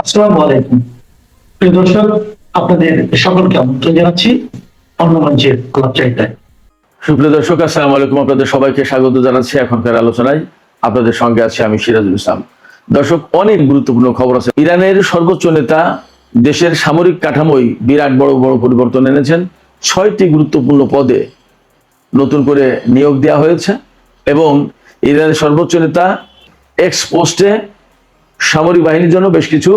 আসসালামু আলাইকুম প্রিয় দর্শক, আপনাদের সকলকে আমন্ত্রণ জানাচ্ছি অন্য মঞ্চের আলাপচারিতায়। সুপ্রিয় দর্শক, আসসালামু আলাইকুম। আপনাদের সবাইকে স্বাগত জানাচ্ছি এখনকার আলোচনায়। আপনাদের সঙ্গে আছি আমি সিরাজুল ইসলাম। দর্শক, অনেক গুরুত্বপূর্ণ খবর আছে। ইরানের সর্বোচ্চ নেতা দেশের সামরিক কাঠামোয় বিরাট বড় বড় পরিবর্তন এনেছেন। 6টি গুরুত্বপূর্ণ পদে নতুন করে নিয়োগ দেওয়া হয়েছে এবং ইরানের সর্বোচ্চ নেতা এক্স পোস্টে সামরিক বাহিনীর জন্য বেশ কিছু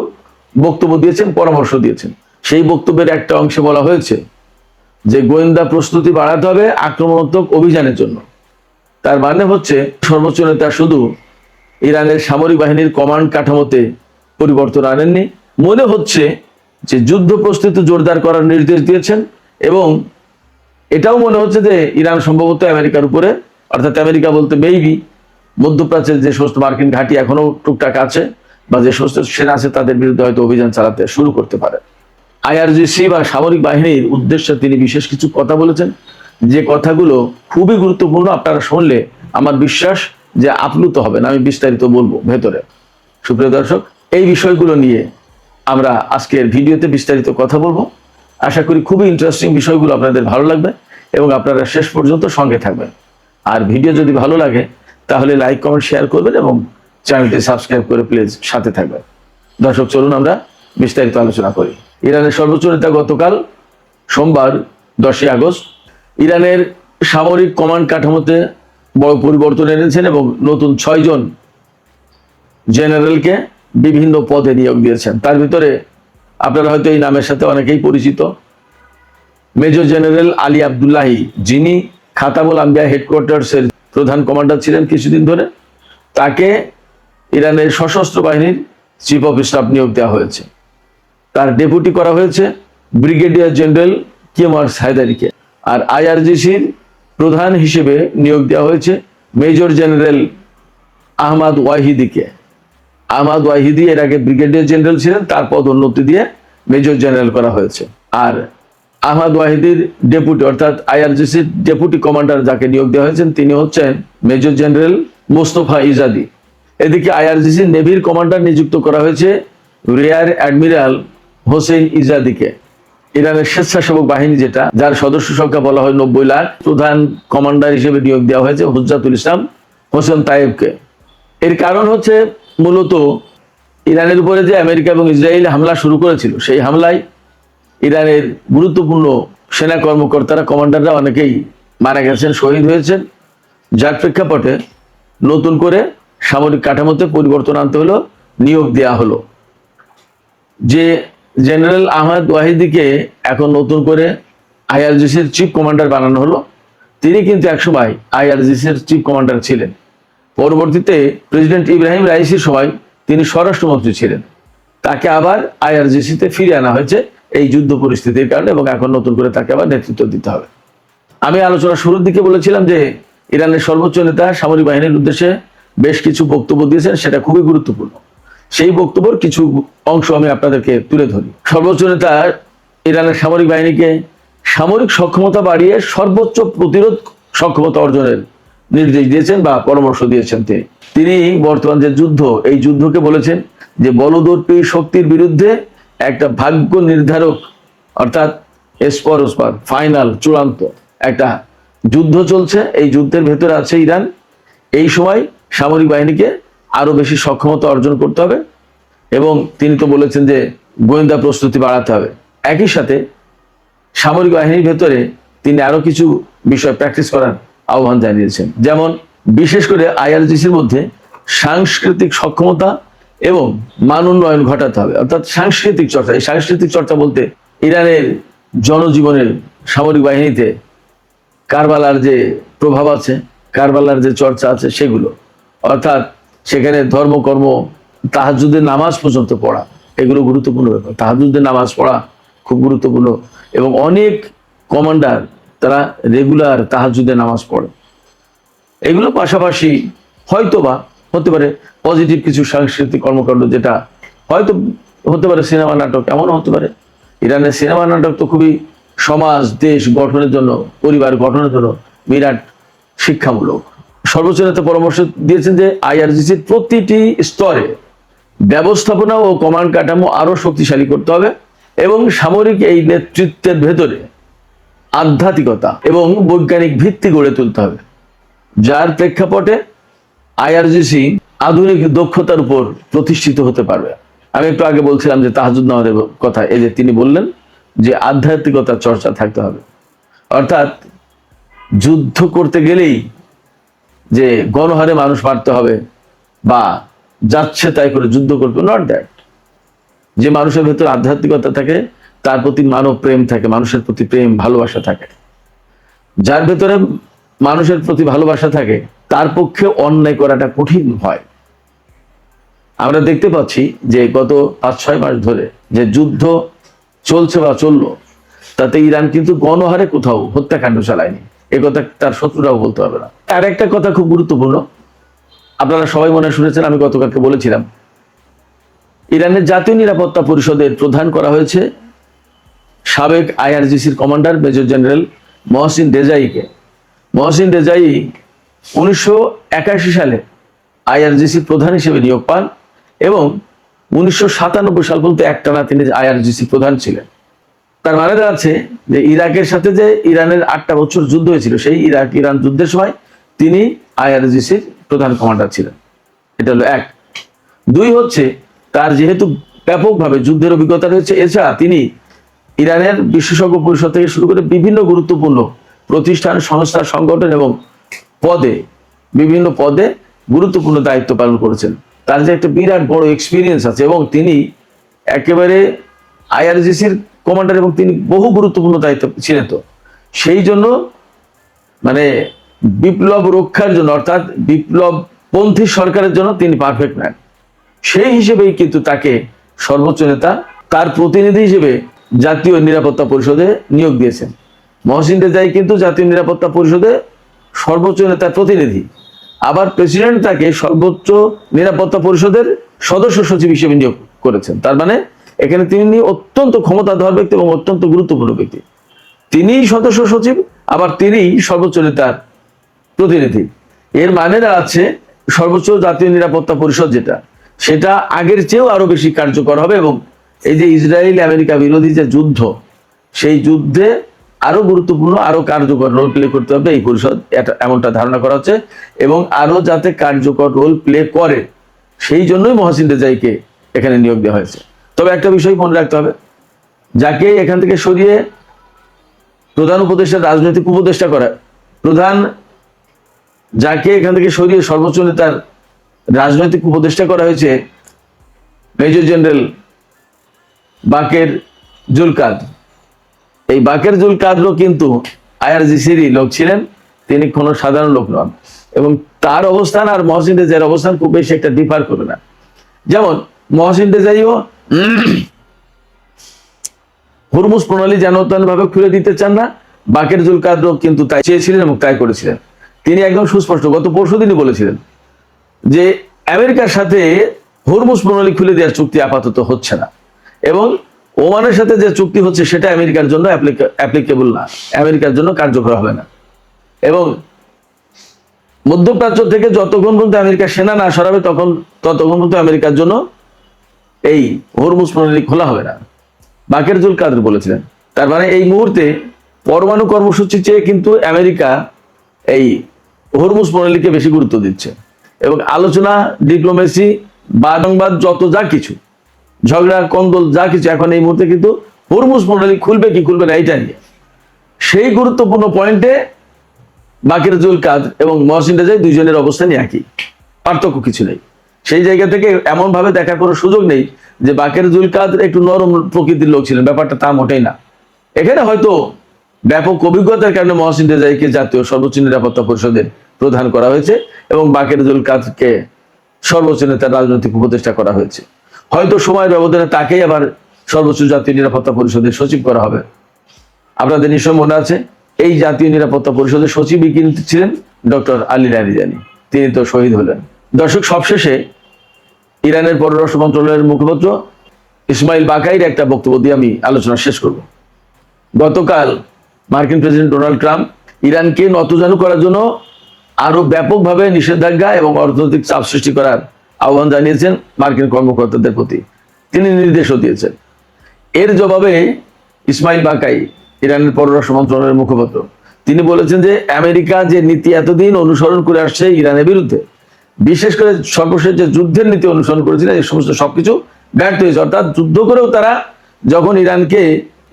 বক্তব্য দিয়েছেন, পরামর্শ দিয়েছেন। সেই বক্তব্যের একটা অংশে বলা হয়েছে যে গোয়েন্দা প্রস্তুতি বাড়াতে হবে আক্রমণাত্মক অভিযানের জন্য। তার মানে হচ্ছে সর্বোচ্চ নেতা শুধু ইরানের সামরিক বাহিনীর কমান্ড কাঠামোতে পরিবর্তন আনেননি, মনে হচ্ছে যে যুদ্ধ প্রস্তুতি জোরদার করার নির্দেশ দিয়েছেন এবং এটাও মনে হচ্ছে যে ইরান সম্ভবত আমেরিকার উপরে, অর্থাৎ আমেরিকা বলতে মেবি মধ্যপ্রাচ্যের যে সমস্ত মার্কিন ঘাঁটি এখনো টুকটাক আছে বা যে সমস্ত সেনা আছে তাদের বিরুদ্ধে হয়তো অভিযান চালাতে শুরু করতে পারে। আইআরজিসি বা সামরিক বাহিনীর উদ্দেশ্যে তিনি বিশেষ কিছু কথা বলেছেন, যে কথাগুলো খুবই গুরুত্বপূর্ণ। আপনারা শুনলে আমার বিশ্বাস যে আপ্লুত হবেন। আমি বিস্তারিত বলবো ভেতরে। সুপ্রিয় দর্শক, এই বিষয়গুলো নিয়ে আমরা আজকের ভিডিওতে বিস্তারিত কথা বলবো। আশা করি খুবই ইন্টারেস্টিং বিষয়গুলো আপনাদের ভালো লাগবে এবং আপনারা শেষ পর্যন্ত সঙ্গে থাকবেন। আর ভিডিও যদি ভালো লাগে তাহলে লাইক, কমেন্ট, শেয়ার করবেন এবং চ্যানেলটি সাবস্ক্রাইব করে প্লিজ সাথে থাকবেন। দর্শক, চলুন আমরা বিস্তারিত আলোচনা করি। ইরানের সর্বোচ্চ নেতা গতকাল সোমবার 10ই আগস্ট ইরানের সামরিক কমান্ড কাঠামোতে বড় পরিবর্তন এনেছেন এবং নতুন 6 জন জেনারেলকে বিভিন্ন পদে নিয়োগ দিয়েছেন। তার ভিতরে আপনারা হয়তো এই নামের সাথে অনেকেই পরিচিত। মেজর জেনারেল আলী আবদুল্লাহি, যিনি খাতামুল আম্বিয়া হেডকোয়ার্টার্সের প্রধান কমান্ডার ছিলেন কিছুদিন ধরে, তাকে ইরানের সশস্ত্র বাহিনীর চিফ অফ স্টাফ নিয়োগ দেওয়া হয়েছে। তার ডেপুটি করা হয়েছে ব্রিগেডিয়ার জেনারেল কেমার্স হায়দারিকে। আর আইআরজিসির প্রধান হিসেবে নিয়োগ দেওয়া হয়েছে মেজর জেনারেল আহমাদ ওয়াহিদিকে। আহমাদ ওয়াহিদি এর আগে ব্রিগেডিয়ার জেনারেল ছিলেন, তার পদোন্নতি দিয়ে মেজর জেনারেল করা হয়েছে। আর আহমাদ ওয়াহিদির ডেপুটি অর্থাৎ আইআরজিসির ডেপুটি কমান্ডার যাকে নিয়োগ দেওয়া হয়েছেন তিনি হচ্ছেন মেজর জেনারেল মোস্তফা ইজাদি। এদিকে আইআরজিসির নেভির কমান্ডার নিযুক্ত করা হয়েছে রিয়ার অ্যাডমিরাল হোসেন ইজাদিকে। ইরানের স্বেচ্ছাসেবক বাহিনী যেটা, যার সদস্য সংখ্যা বলা হয় 90 লাখ, প্রধান কমান্ডার হিসেবে নিয়োগ দেওয়া হয়েছে হুজ্জাতুল ইসলাম হোসেন তায়েবকে। এর কারণ হচ্ছে মূলত ইরানের উপরে যে আমেরিকা এবং ইসরায়েল হামলা শুরু করেছিল, সেই হামলায় ইরানের গুরুত্বপূর্ণ সেনা কর্মকর্তারা, কমান্ডাররা অনেকেই মারা গেছেন, শহীদ হয়েছেন। যার প্রেক্ষাপটে নতুন করে সামরিক কাঠামোতে পরিবর্তন আনতে হলো, নিয়োগ দেওয়া হলো। যে জেনারেল আহমদ ওয়াহিদিকে এখন নতুন করে আইআরজিসির চিফ কমান্ডার বানানো হলো, তিনি কিন্তু একসময় আইআরজিসির চিফ কমান্ডার ছিলেন। পরবর্তীতে প্রেসিডেন্ট ইব্রাহিম রাইসির সময় তিনি স্বরাষ্ট্রমন্ত্রী ছিলেন। তাকে আবার আইআরজিসিতে ফিরে আনা হয়েছে এই যুদ্ধ পরিস্থিতির কারণে এবং এখন নতুন করে তাকে আবার নেতৃত্ব দিতে হবে। আমি আলোচনার শুরুর দিকে বলেছিলাম যে ইরানের সর্বোচ্চ নেতা সামরিক বাহিনীর উদ্দেশ্যে বেশ কিছু বক্তব্য দিয়েছেন, সেটা খুবই গুরুত্বপূর্ণ। সেই বক্তব্যের কিছু অংশ আমি আপনাদেরকে তুলে ধরি। সর্বোচ্চ নেতা ইরানের সামরিক বাহিনীকে সামরিক সক্ষমতা বাড়িয়ে সর্বোচ্চ প্রতিরোধ সক্ষমতা অর্জনের নির্দেশ দিয়েছেন বা পরামর্শ দিয়েছেন। তিনি বর্তমান যে যুদ্ধ, এই যুদ্ধকে বলেছেন যে বলদর্পী শক্তির বিরুদ্ধে একটা ভাগ্য নির্ধারক, অর্থাৎ এসপর ফাইনাল, চূড়ান্ত একটা যুদ্ধ চলছে। এই যুদ্ধের ভেতরে আছে ইরান। এই সময় সামরিক বাহিনীকে আরো বেশি সক্ষমতা অর্জন করতে হবে এবং তিনি তো বলেছেন যে গোয়েন্দা প্রস্তুতি বাড়াতে হবে। একই সাথে সামরিক বাহিনীর ভেতরে তিনি আরো কিছু বিষয় প্র্যাকটিস করার আহ্বান জানিয়েছেন। যেমন বিশেষ করে আইআরজিসির মধ্যে সাংস্কৃতিক সক্ষমতা এবং মান উন্নয়ন ঘটাতে হবে, অর্থাৎ সাংস্কৃতিক চর্চা। এই সাংস্কৃতিক চর্চা বলতে ইরানের জনজীবনের সামরিক বাহিনীতে কারবালার যে প্রভাব আছে, কারবালার যে চর্চা আছে সেগুলো, অর্থাৎ সেখানে ধর্মকর্ম, তাহাজ্জুদের নামাজ পর্যন্ত পড়া, এগুলো গুরুত্বপূর্ণ ব্যাপার। তাহাজ্জুদের নামাজ পড়া খুব গুরুত্বপূর্ণ এবং অনেক কমান্ডার তারা রেগুলার তাহাজ্জুদের নামাজ পড়ে। এগুলো পাশাপাশি হয়তোবা হতে পারে পজিটিভ কিছু সাংস্কৃতিক কর্মকাণ্ড, যেটা হয়তো হতে পারে সিনেমা নাটক, এমনও হতে পারে। ইরানের সিনেমা নাটক তো খুবই সমাজ, দেশ গঠনের জন্য, পরিবার গঠনের জন্য বিরাট শিক্ষামূলক। সর্বোচ্চ নেতা পরামর্শ দিয়েছেন যে আইআরজিসির প্রতিটি স্তরে ব্যবস্থাপনা ও কমান্ড কাঠামো আরো শক্তিশালী করতে হবে এবং সামরিক এই নেতৃত্বের ভেতরে আধ্যাত্মিকতা এবং বৈজ্ঞানিক ভিত্তি গড়ে তুলতে হবে, যার প্রেক্ষাপটে আইআরজিসি আধুনিক দক্ষতার উপর প্রতিষ্ঠিত হতে পারবে। আমি একটু আগে বলছিলাম যে তাহাজুদ নামাজের কথা, এই যে তিনি বললেন যে আধ্যাত্মিকতার চর্চা থাকতে হবে, অর্থাৎ যুদ্ধ করতে গেলেই যে গণহারে মানুষ মারতে হবে বা যাচ্ছে তাই করে যুদ্ধ করবে, নট দ্যাট। যে মানুষের ভেতর আধ্যাত্মিকতা থাকে, তার প্রতি মানব প্রেম থাকে, মানুষের প্রতি প্রেম ভালোবাসা থাকে, যার ভেতরে মানুষের প্রতি ভালোবাসা থাকে তার পক্ষে অন্যায় করাটা কঠিন হয়। আমরা দেখতে পাচ্ছি যে গত 5-6 মাস ধরে যে যুদ্ধ চলছে বা চললো, তাতে ইরান কিন্তু গণহারে কোথাও হত্যাকাণ্ড চালায়নি, এ কথা তার শত্রুরাও বলতে পারবে না। আর একটা কথা খুব গুরুত্বপূর্ণ, আপনারা সবাই মনে শুনেছেন, আমি গতকালকে বলেছিলাম, ইরানের জাতীয় নিরাপত্তা পরিষদের প্রধান করা হয়েছে সাবেক আইআরজিসির কমান্ডার মেজর জেনারেল মহসিন রেজাইকে। মহসিন রেজাই 1981 সালে আইআরজিসির প্রধান হিসেবে নিয়োগ পান এবং 1997 সাল পর্যন্ত একটানা তিনি আইআরজিসি প্রধান ছিলেন। তার মানে দাঁড়াচ্ছে যে ইরাকের সাথে যে ইরানের 8টা বছর যুদ্ধ হয়েছিল, সেই ইরান যুদ্ধের সময় তিনি আইআরজিসির প্রধান কমান্ডার ছিলেন। এটা হলো 1। 2 হচ্ছে তার যেহেতু ব্যাপকভাবে যুদ্ধের অভিজ্ঞতা রয়েছে, এছাড়া তিনি ইরানের বিশেষজ্ঞ পরিষদ থেকে শুরু করে বিভিন্ন গুরুত্বপূর্ণ প্রতিষ্ঠান, সংস্থা, সংগঠন এবং বিভিন্ন পদে গুরুত্বপূর্ণ দায়িত্ব পালন করেছেন। তার যে একটা বিরাট বড় এক্সপিরিয়েন্স আছে এবং তিনি একেবারে আইআরজিসির কমান্ডার এবং তিনি বহু গুরুত্বপূর্ণ দায়িত্ব ছিলেন। তো সেই জন্য মানে বিপ্লব রক্ষার জন্য, অর্থাৎ বিপ্লবপন্থী সরকারের জন্য তিনি পারফেক্ট ম্যান। সেই হিসেবেই কিন্তু তাকে সর্বোচ্চ নেতা তার প্রতিনিধি হিসেবে জাতীয় নিরাপত্তা পরিষদে নিয়োগ দিয়েছেন। মহসিন রেজাই কিন্তু জাতীয় নিরাপত্তা পরিষদে সর্বোচ্চ নেতার প্রতিনিধি, আবার প্রেসিডেন্ট তাকে সর্বোচ্চ নিরাপত্তা পরিষদের সদস্য সচিব হিসেবে নিয়োগ করেছেন। তার মানে এখানে তিনি অত্যন্ত ক্ষমতাধর ব্যক্তি এবং অত্যন্ত গুরুত্বপূর্ণ ব্যক্তি। তিনিই সদস্য সচিব, আবার তিনিই সর্বোচ্চ নেতার প্রতিনিধি। এর মানে দাঁড়াচ্ছে সর্বোচ্চ জাতীয় নিরাপত্তা পরিষদ যেটা, সেটা আগের চেয়েও আরো বেশি কার্যকর হবে এবং এই যে ইসরায়েল আমেরিকা বিরোধী যে যুদ্ধ, সেই যুদ্ধে আরো গুরুত্বপূর্ণ, আরো কার্যকর রোল প্লে করতে হবে এই পরিষদ, এমনটা ধারণা করা হচ্ছে। এবং আরো যাতে কার্যকর রোল প্লে করে, সেই জন্যই মহসিন রেজাইকে এখানে নিয়োগ দেওয়া হয়েছে। তবে একটা বিষয় মনে রাখতে হবে, যাকে এখান থেকে সরিয়ে প্রধান উপদেষ্টা, রাজনৈতিক উপদেষ্টা করা, যাকে এখান থেকে সরিয়ে সর্বোচ্চ নেতার রাজনৈতিক উপদেষ্টা করা হয়েছে মেজর জেনারেল বাকের জুলকাদ। এই বাকের জুলকাদরও কিন্তু আইআরজিসিরই লোক ছিলেন, তিনি কোনো সাধারণ লোক নন এবং তার অবস্থান আর মহসিন রেজাইয়ের অবস্থান খুব বেশি একটা ডিফার করে না। যেমন মহসিন রেজাইও হরমুজ প্রণালী ভাবে খুলে দিতে চান না, বাকের জুলকাদরও কিন্তু তাই চেয়েছিলেন এবং তাই করেছিলেন। তিনি একদম সুস্পষ্ট গত পরশুদিনই বলেছিলেন যে আমেরিকার সাথে হরমুজ প্রণালী খুলে দেওয়ার চুক্তি আপাতত হচ্ছে না এবং ওমানের সাথে যে চুক্তি হচ্ছে সেটা আমেরিকার জন্য অ্যাপ্লিকেবল না, আমেরিকার জন্য কার্যকর হবে না। এবং মধ্যপ্রাচ্য থেকে যতক্ষণ পর্যন্ত আমেরিকা সেনা না সরাবে ততক্ষণ পর্যন্ত আমেরিকার জন্য এই হরমুজ প্রণালী খোলা হবে না, বাকের জুলকাদর বলেছিলেন। তার মানে এই মুহূর্তে পরমাণু কর্মসূচি চেয়ে কিন্তু আমেরিকা এই হরমুজ প্রণালীকে বেশি গুরুত্ব দিচ্ছে এবং আলোচনা, ডিপ্লোমেসি, বাদংবাদ, যত যা কিছু ঝগড়া, কন্দল, যা কিছু এখন এই মুহূর্তে কিন্তু হরমুজ প্রণালী খুলবে কি খুলবে না এইটা নিয়ে। সেই গুরুত্বপূর্ণ পয়েন্টে বাকের জুলকাদর এবং মহসিন রেজাই দুইজনের অবস্থানই একই, পার্থক্য কিছু নেই। সেই জায়গা থেকে এমন ভাবে দেখার কোনো সুযোগ নেই যে বাকের জুলকাদর একটু নরম প্রকৃতির লোক ছিলেন, ব্যাপারটা তা মোটেই না। এখানে হয়তো ব্যাপক অভিজ্ঞতার কারণে মহসিন রেজাইকে জাতীয় সর্বোচ্চ নিরাপত্তা পরিষদের প্রধান করা হয়েছে এবং বাকের জুলকাদরকে সর্বোচ্চ নেতার রাজনৈতিক উপদেষ্টা করা হয়েছে। হয়তো সময়ের ব্যবধানে তাকেই আবার সর্বোচ্চ জাতীয় নিরাপত্তা পরিষদের সচিব করা হবে। আপনাদের নিশ্চয় মনে আছে এই জাতীয় নিরাপত্তা পরিষদের সচিবই কিন্তু ছিলেন ডক্টর আলী লারিজানি, তিনি তো শহীদ হলেন। দর্শক, সবশেষে ইরানের পররাষ্ট্র মন্ত্রণালয়ের মুখপাত্র ইসমাইল বাকাইর একটা বক্তব্য দিয়ে আমি আলোচনা শেষ করব। গতকাল মার্কিন প্রেসিডেন্ট ডোনাল্ড ট্রাম্প ইরানকে নতজানু করার জন্য আরো ব্যাপকভাবে নিষেধাজ্ঞা এবং অর্থনৈতিক চাপ সৃষ্টি করার আহ্বান জানিয়েছেন মার্কিন কর্মকর্তাদের প্রতি, তিনি নির্দেশও দিয়েছেন। এর জবাবে ইসমাইল বাকাই, ইরানের পররাষ্ট্র মন্ত্রণালয়ের মুখপাত্র, তিনি বলেছেন যে আমেরিকা যে নীতি এতদিন অনুসরণ করে আসছে ইরানের বিরুদ্ধে, বিশেষ করে সর্বশেষ যে যুদ্ধের নীতি অনুসরণ করেছিল, এই সমস্ত সবকিছু ব্যর্থ হয়েছে। অর্থাৎ যুদ্ধ করেও তারা যখন ইরানকে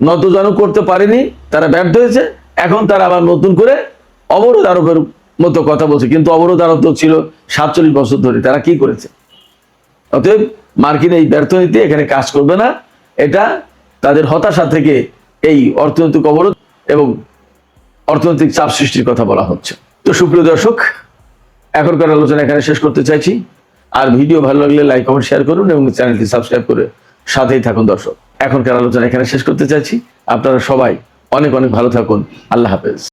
নতজানু করতে পারেনি, তারা ব্যর্থ হয়েছে। এখন তারা আবার নতুন করে অবরোধ আরোপের মতো কথা বলছে, কিন্তু অবরোধ আরোপ তো ছিল 47 বছর ধরে। তারা কি করেছে? অতএব মার্কিন এই ব্যর্থ নীতি এখানে কাজ করবে না। এটা তাদের হতাশা থেকে এই অর্থনৈতিক অবরোধ এবং অর্থনৈতিক চাপ সৃষ্টির কথা বলা হচ্ছে। তো সুপ্রিয় দর্শক, এখনকার আলোচনা এখানে শেষ করতে চাইছি। আর ভিডিও ভালো লাগলে লাইক, কমেন্ট, শেয়ার করুন এবং চ্যানেলটি সাবস্ক্রাইব করে সাথেই থাকুন। দর্শক, এখনকার আলোচনা এখানে শেষ করতে চাইছি। আপনারা সবাই অনেক অনেক ভালো থাকুন। আল্লাহ হাফেজ।